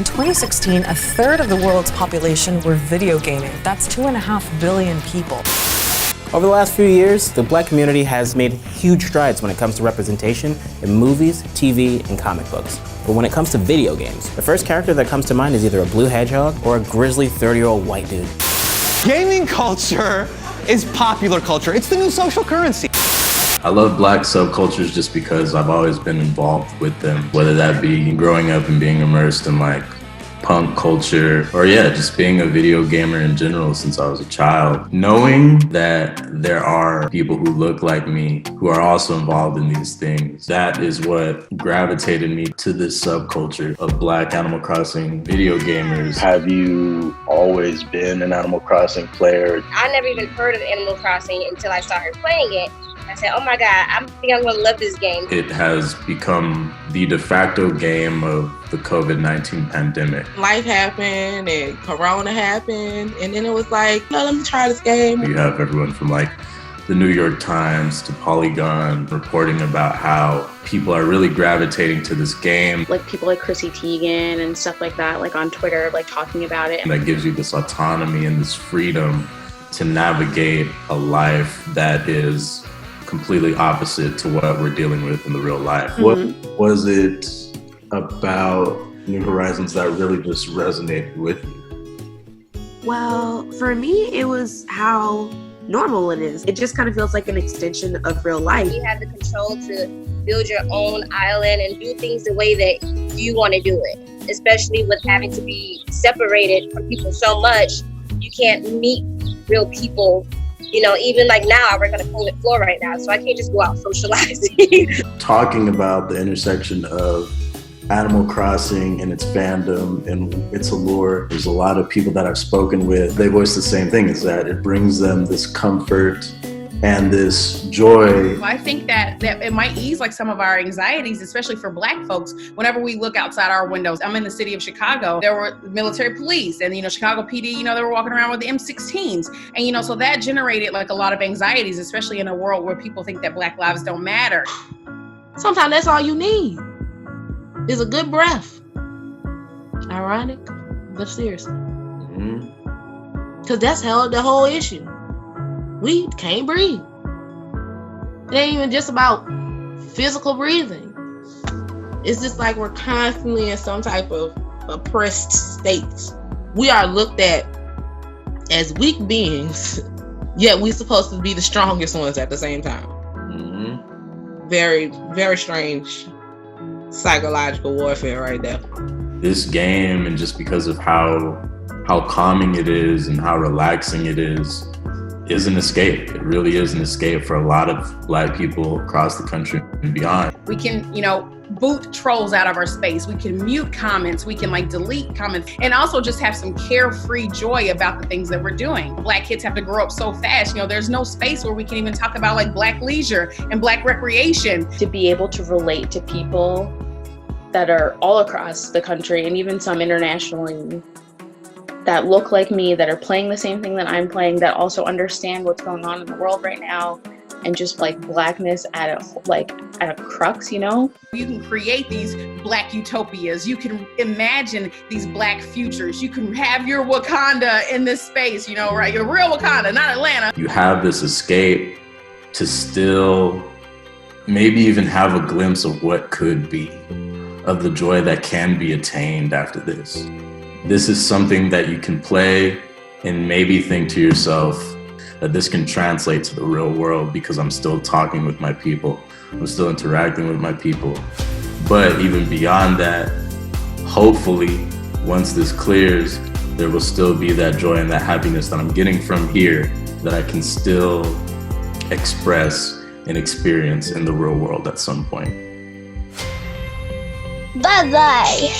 in 2016, a third of the world's population were video gaming. That's 2.5 billion people. Over the last few years, the Black community has made huge strides when it comes to representation in movies, TV, and comic books. But when it comes to video games, the first character that comes to mind is either a blue hedgehog or a grizzly 30-year-old white dude. Gaming culture is popular culture. It's the new social currency. I love Black subcultures just because I've always been involved with them, whether that be growing up and being immersed in like punk culture, or just being a video gamer in general since I was a child. Knowing that there are people who look like me who are also involved in these things, that is what gravitated me to this subculture of Black Animal Crossing video gamers. Have you always been an Animal Crossing player? I never even heard of Animal Crossing until I started playing it. I said, oh my God, I think I'm gonna love this game. It has become the de facto game of the COVID-19 pandemic. Life happened and Corona happened, and then it was like, no, let me try this game. You have everyone from like the New York Times to Polygon reporting about how people are really gravitating to this game. Like people like Chrissy Teigen and stuff like that, like on Twitter, like talking about it. And that gives you this autonomy and this freedom to navigate a life that is completely opposite to what we're dealing with in the real life. Mm-hmm. What was it about New Horizons that really just resonated with you? Well, for me, it was how normal it is. It just kind of feels like an extension of real life. You have the control to build your own island and do things the way that you want to do it, especially with having to be separated from people so much. You can't meet real people. You know, even like now, I work on a COVID floor right now, so I can't just go out socializing. Talking about the intersection of Animal Crossing and its fandom and its allure, there's a lot of people that I've spoken with, they voice the same thing, is that it brings them this comfort and this joy. I think that it might ease like some of our anxieties, especially for Black folks. Whenever we look outside our windows, I'm in the city of Chicago, there were military police and, Chicago PD, they were walking around with the M16s. And, so that generated like a lot of anxieties, especially in a world where people think that Black lives don't matter. Sometimes that's all you need is a good breath. Ironic, but seriously. Because that's the whole issue. We can't breathe. It ain't even just about physical breathing. It's just like we're constantly in some type of oppressed state. We are looked at as weak beings, yet we're supposed to be the strongest ones at the same time. Very, very strange psychological warfare right there. This game, and just because of how calming it is and how relaxing it is an escape. It really is an escape for a lot of Black people across the country and beyond. We can, boot trolls out of our space. We can mute comments. We can delete comments, and also just have some carefree joy about the things that we're doing. Black kids have to grow up so fast. There's no space where we can even talk about Black leisure and Black recreation. To be able to relate to people that are all across the country and even some internationally that look like me, that are playing the same thing that I'm playing, that also understand what's going on in the world right now, and just Blackness at a crux, You can create these Black utopias. You can imagine these Black futures. You can have your Wakanda in this space, right? Your real Wakanda, not Atlanta. You have this escape to still maybe even have a glimpse of what could be, of the joy that can be attained after this. This is something that you can play and maybe think to yourself that this can translate to the real world because I'm still talking with my people. I'm still interacting with my people. But even beyond that, hopefully, once this clears, there will still be that joy and that happiness that I'm getting from here that I can still express and experience in the real world at some point. Bye-bye.